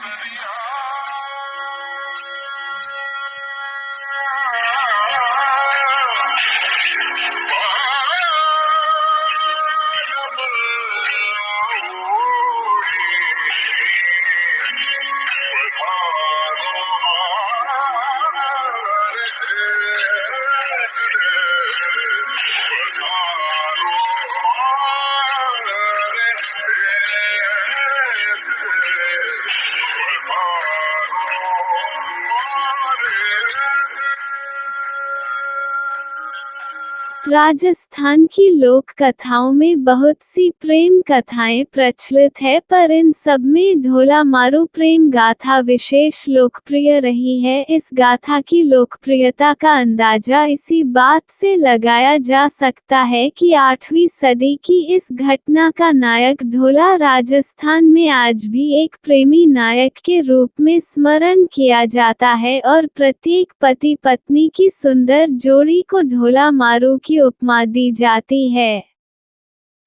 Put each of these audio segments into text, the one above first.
सदियां राजस्थान की लोक कथाओं में बहुत सी प्रेम कथाएं प्रचलित है, पर इन सब में ढोला मारू प्रेम गाथा विशेष लोकप्रिय रही है। इस गाथा की लोकप्रियता का अंदाजा इसी बात से लगाया जा सकता है कि 8वीं सदी की इस घटना का नायक ढोला राजस्थान में आज भी एक प्रेमी नायक के रूप में स्मरण किया जाता है और प्रत्येक पति पत्नी की सुंदर जोड़ी को ढोला मारू की उपमा दी जाती है।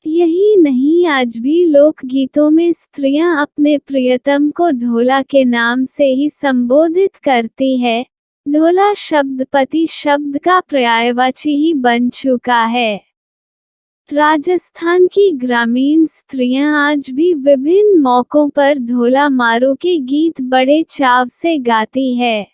यही नहीं, आज भी लोकगीतों में स्त्रियां अपने प्रियतम को ढोला के नाम से ही संबोधित करती है। ढोला शब्द पति शब्द का पर्यायवाची ही बन चुका है। राजस्थान की ग्रामीण स्त्रियां आज भी विभिन्न मौकों पर ढोला मारू के गीत बड़े चाव से गाती है।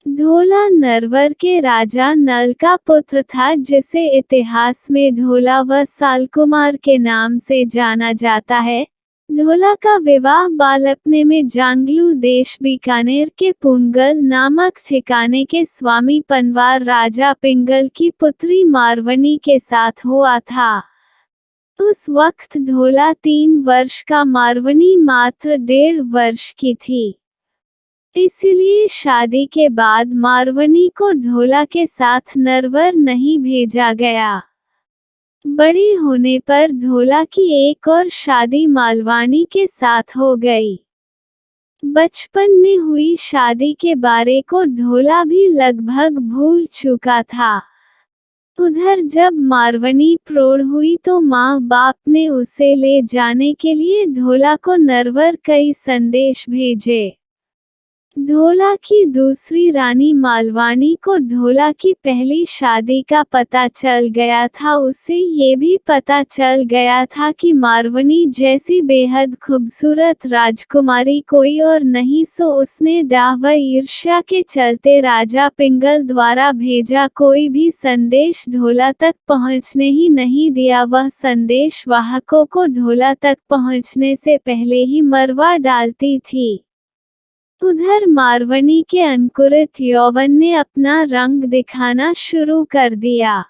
ढोला नरवर के राजा नल का पुत्र था, जिसे इतिहास में ढोला व सालकुमार के नाम से जाना जाता है। ढोला का विवाह बालपने में जांगलू देश बीकानेर के पुंगल नामक ठिकाने के स्वामी पनवार राजा पिंगल की पुत्री मारवनी के साथ हुआ था। उस वक्त ढोला 3 वर्ष का, मारवनी मात्र 1.5 वर्ष की थी। इसलिए शादी के बाद मारवनी को ढोला के साथ नरवर नहीं भेजा गया। बड़े होने पर ढोला की एक और शादी मालवानी के साथ हो गई। बचपन में हुई शादी के बारे को ढोला भी लगभग भूल चुका था। उधर जब मारवनी प्रौढ़ हुई तो माँ बाप ने उसे ले जाने के लिए ढोला को नरवर कई संदेश भेजे। ढोला की दूसरी रानी मालवानी को ढोला की पहली शादी का पता चल गया था। उसे ये भी पता चल गया था कि मारवनी जैसी बेहद खूबसूरत राजकुमारी कोई और नहीं, सो उसने डाह व ईर्ष्या के चलते राजा पिंगल द्वारा भेजा कोई भी संदेश ढोला तक पहुँचने ही नहीं दिया। वह संदेश वाहकों को ढोला तक पहुँचने से पहले ही मरवा डालती थी। उधर मारवनी के अंकुरित यौवन ने अपना रंग दिखाना शुरू कर दिया।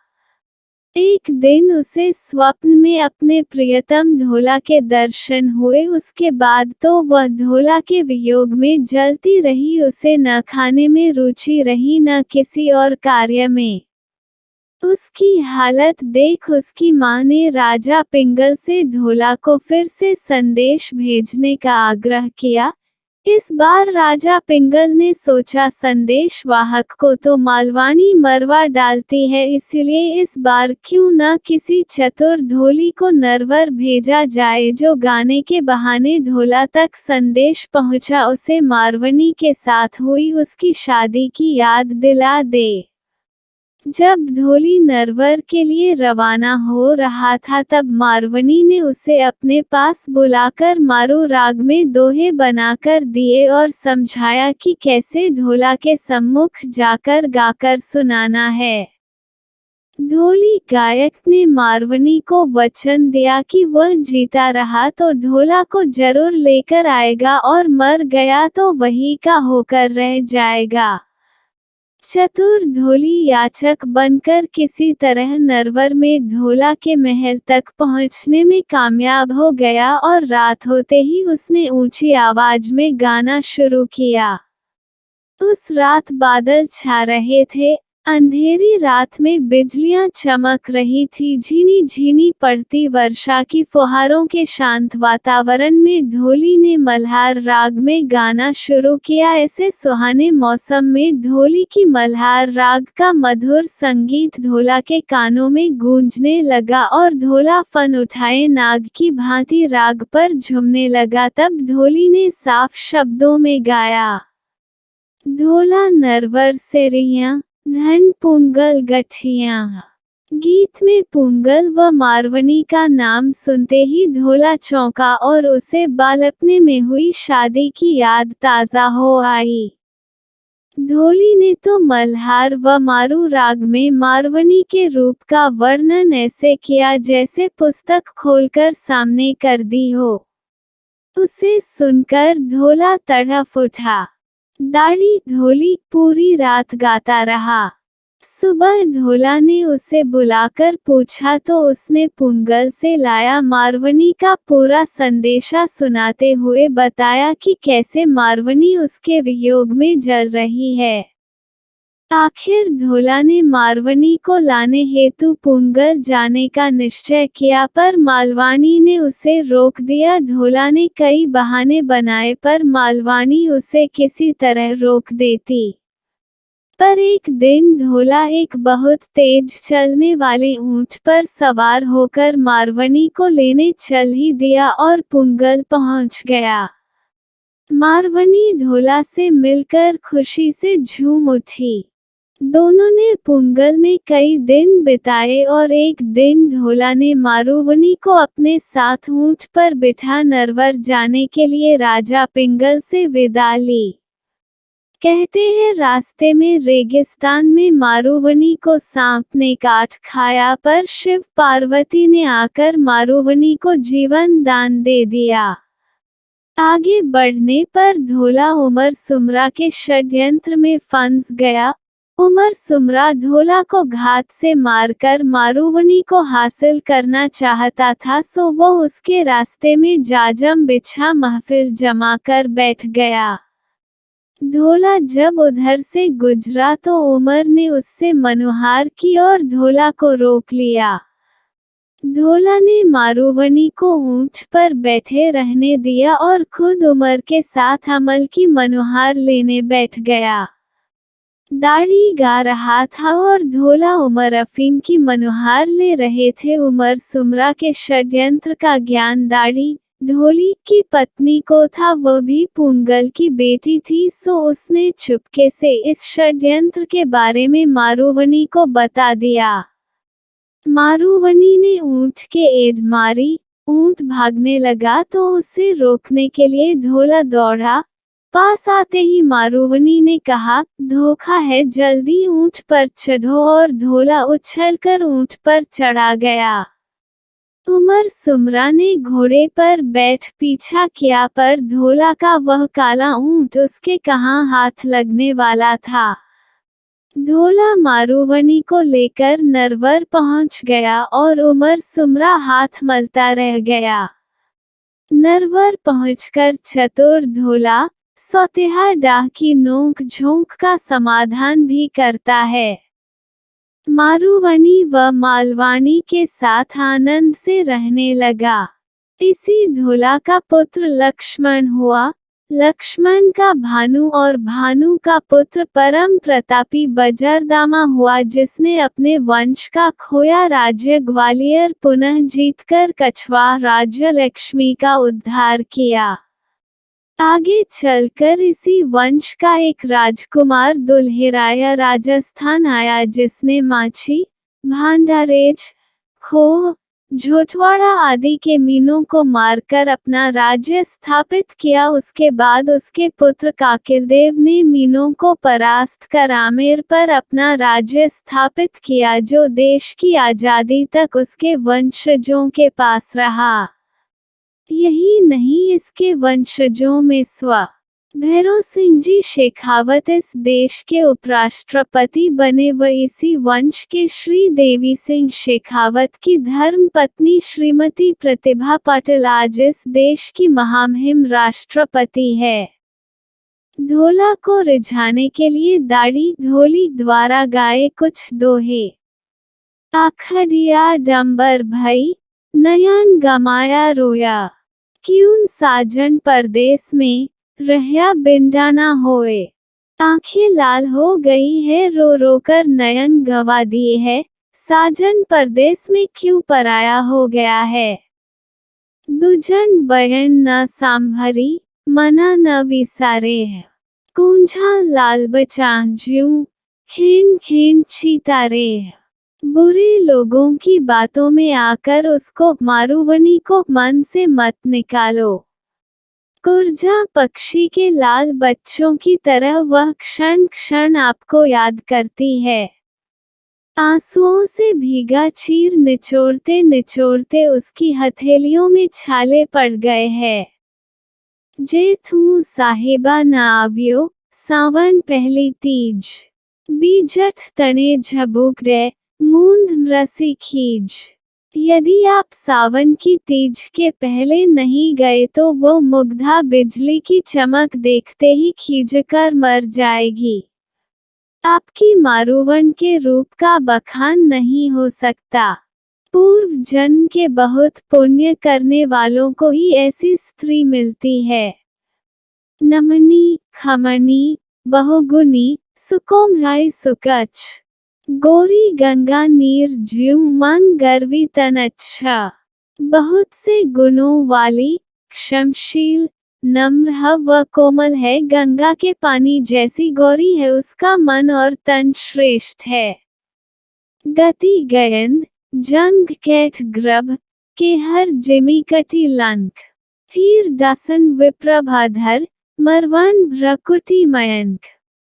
एक दिन उसे स्वप्न में अपने प्रियतम ढोला के दर्शन हुए। उसके बाद तो वह ढोला के वियोग में जलती रही। उसे न खाने में रुचि रही न किसी और कार्य में। उसकी हालत देख उसकी मां ने राजा पिंगल से ढोला को फिर से संदेश भेजने का आग्रह किया। इस बार राजा पिंगल ने सोचा संदेश वाहक को तो मालवानी मरवा डालती है, इसलिए इस बार क्यों न किसी चतुर ढोली को नरवर भेजा जाए जो गाने के बहाने ढोला तक संदेश पहुंचा उसे मारवनी के साथ हुई उसकी शादी की याद दिला दे। जब ढोली नरवर के लिए रवाना हो रहा था तब मारवनी ने उसे अपने पास बुलाकर मारू राग में दोहे बनाकर दिए और समझाया कि कैसे ढोला के सम्मुख जाकर गाकर सुनाना है। ढोली गायक ने मारवनी को वचन दिया कि वह जीता रहा तो ढोला को जरूर लेकर आएगा और मर गया तो वही का होकर रह जाएगा। चतुर ढोली याचक बनकर किसी तरह नरवर में ढोला के महल तक पहुंचने में कामयाब हो गया और रात होते ही उसने ऊंची आवाज में गाना शुरू किया। उस रात बादल छा रहे थे, अंधेरी रात में बिजलियां चमक रही थी। झीनी झीनी पड़ती वर्षा की फुहारों के शांत वातावरण में ढोली ने मल्हार राग में गाना शुरू किया। ऐसे सुहाने मौसम में ढोली की मल्हार राग का मधुर संगीत ढोला के कानों में गूंजने लगा और ढोला फन उठाए नाग की भांति राग पर झूमने लगा। तब ढोली ने साफ शब्दों में गाया, ढोला नरवर सिरियां धन पुंगल गठिया। गीत में पुंगल व मारवनी का नाम सुनते ही ढोला चौंका और उसे बालपने में हुई शादी की याद ताजा हो आई। ढोली ने तो मल्हार व मारू राग में मारवनी के रूप का वर्णन ऐसे किया जैसे पुस्तक खोलकर सामने कर दी हो। उसे सुनकर ढोला तड़फ उठा। दाढ़ी ढोली पूरी रात गाता रहा। सुबह ढोला ने उसे बुलाकर पूछा तो उसने पुंगल से लाया मारवनी का पूरा संदेशा सुनाते हुए बताया कि कैसे मारवनी उसके वियोग में जल रही है। आखिर ढोला ने मारवनी को लाने हेतु पुंगल जाने का निश्चय किया पर मालवाणी ने उसे रोक दिया। ढोला ने कई बहाने बनाए पर मालवाणी उसे किसी तरह रोक देती। पर एक दिन ढोला एक बहुत तेज चलने वाले ऊंट पर सवार होकर मारवनी को लेने चल ही दिया और पुंगल पहुंच गया। मारवनी ढोला से मिलकर खुशी से झूम उठी। दोनों ने पुंगल में कई दिन बिताए और एक दिन ढोला ने मारवनी को अपने साथ ऊंट पर बिठा नरवर जाने के लिए राजा पिंगल से विदा ली। कहते हैं रास्ते में रेगिस्तान में मारवनी को सांप ने काट खाया पर शिव पार्वती ने आकर मारवनी को जीवन दान दे दिया। आगे बढ़ने पर ढोला उमर सुमरा के षड्यंत्र में फंस गया। उमर सुमरा ढोला को घात से मारकर मारवनी को हासिल करना चाहता था सो वो उसके रास्ते में जाजम बिछा महफिल जमा कर बैठ गया। ढोला जब उधर से गुजरा तो उमर ने उससे मनुहार की और ढोला को रोक लिया। ढोला ने मारवनी को ऊंट पर बैठे रहने दिया और खुद उमर के साथ अमल की मनुहार लेने बैठ गया। दाढ़ी गा रहा था और ढोला उमर अफीम की मनुहार ले रहे थे। उमर सुमरा के षड्यंत्र का ज्ञान दाढ़ी ढोली की पत्नी को था। वह भी पुंगल की बेटी थी सो उसने चुपके से इस षड्यंत्र के बारे में मारवनी को बता दिया। मारवनी ने ऊंट के एड़ मारी। ऊंट भागने लगा तो उसे रोकने के लिए ढोला दौड़ा। पास आते ही मारवनी ने कहा, धोखा है, जल्दी ऊंट पर चढ़ो और ढोला उछलकर ऊंट पर चढ़ा गया। उमर सुमरा ने घोड़े पर बैठ पीछा किया पर ढोला का वह काला ऊंट उसके कहाँ हाथ लगने वाला था। ढोला मारवनी को लेकर नरवर पहुंच गया और उमर सुमरा हाथ मलता रह गया। नरवर पहुंचकर चतुर ढोला सौतेहा डाह की नोक झोंक का समाधान भी करता है। मारवनी व मालवाणी के साथ आनंद से रहने लगा। इसी ढोला का पुत्र लक्ष्मण हुआ। लक्ष्मण का भानु और भानु का पुत्र परम प्रतापी बजरदामा हुआ जिसने अपने वंश का खोया राज्य ग्वालियर पुनः जीतकर कछवाह राज्य लक्ष्मी का उद्धार किया। आगे चलकर इसी वंश का एक राजकुमार दुल्हेराया राजस्थान आया जिसने माछी भांडारेज खोह झोटवाड़ा आदि के मीनों को मारकर अपना राज्य स्थापित किया। उसके बाद उसके पुत्र काकिलदेव ने मीनों को परास्त कर आमेर पर अपना राज्य स्थापित किया जो देश की आज़ादी तक उसके वंशजों के पास रहा। यही नहीं, इसके वंशजों में स्व भैरव सिंह जी शेखावत इस देश के उपराष्ट्रपति बने व इसी वंश के श्री देवी सिंह शेखावत की धर्मपत्नी श्रीमती प्रतिभा पाटिल आज इस देश की महामहिम राष्ट्रपति है। ढोला को रिझाने के लिए दाढ़ी ढोली द्वारा गाए कुछ दोहे। आखड़िया डंबर भई, नयन गमाया रोया। क्यूँ साजन परदेस में, रहया बिंडा ना होए। आंखें लाल हो गई है रो रो कर नयन गवा दिए है, साजन परदेस में क्यों पराया हो गया है। दुजन बयन न सांभरी, मना न विसारे है। कूंझा लाल बचां ज्यूं, खीन खीन चीतारे है। बुरे लोगों की बातों में आकर उसको मारूवनी को मन से मत निकालो। कुरजा पक्षी के लाल बच्चों की तरह वह क्षण क्षण आपको याद करती है। आंसुओं से भीगा चीर निचोड़ते निचोड़ते उसकी हथेलियों में छाले पड़ गए हैं। जे थू साहिबा न आव्यो, सावन पहली तीज। बीजठ तने झबूक रे, मूंद मृसी खीज। यदि आप सावन की तीज के पहले नहीं गए तो वो मुग्धा बिजली की चमक देखते ही खींचकर मर जाएगी। आपकी मारूवन के रूप का बखान नहीं हो सकता। पूर्व जन्म के बहुत पुण्य करने वालों को ही ऐसी स्त्री मिलती है। नमनी, खमनी, बहुगुनी, सुकोमराई सुकच। गोरी गंगा नीर ज्यूं मन गर्वी तन अच्छा। बहुत से गुणों वाली, क्षमशील, नम्र व कोमल है गंगा के पानी जैसी गौरी है उसका मन और तन श्रेष्ठ है। गति गयंद, जंग कैठ ग्रभ, के हर जिमी कटी लंक। हीर दासन विप्रभाधर, मरवन भ्रकुटी मयंक।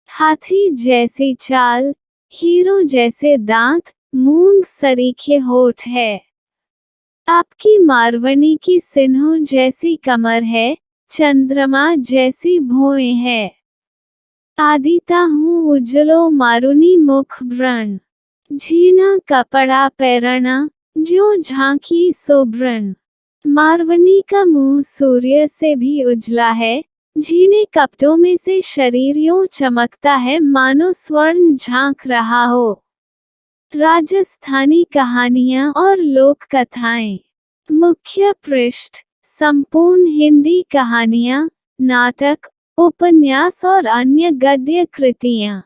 हाथी जैसी चाल, हीरों जैसे दांत, मूंग सरीखे होठ है। आपकी मारवनी की सिन्हों जैसी कमर है, चंद्रमा जैसी भौएं है। आदिता हूँ उज्जलो मारुनी मुख व्रण। झीना कपड़ा पैरणा, ज्यों झांकी सोब्रण। मारवनी का मुंह सूर्य से भी उजला है, झीने कपड़ों में से शरीर यूं चमकता है मानो स्वर्ण झांक रहा हो। राजस्थानी कहानियाँ और लोक कथाएं। मुख्य पृष्ठ, संपूर्ण हिंदी कहानियाँ, नाटक, उपन्यास और अन्य गद्य कृतियाँ।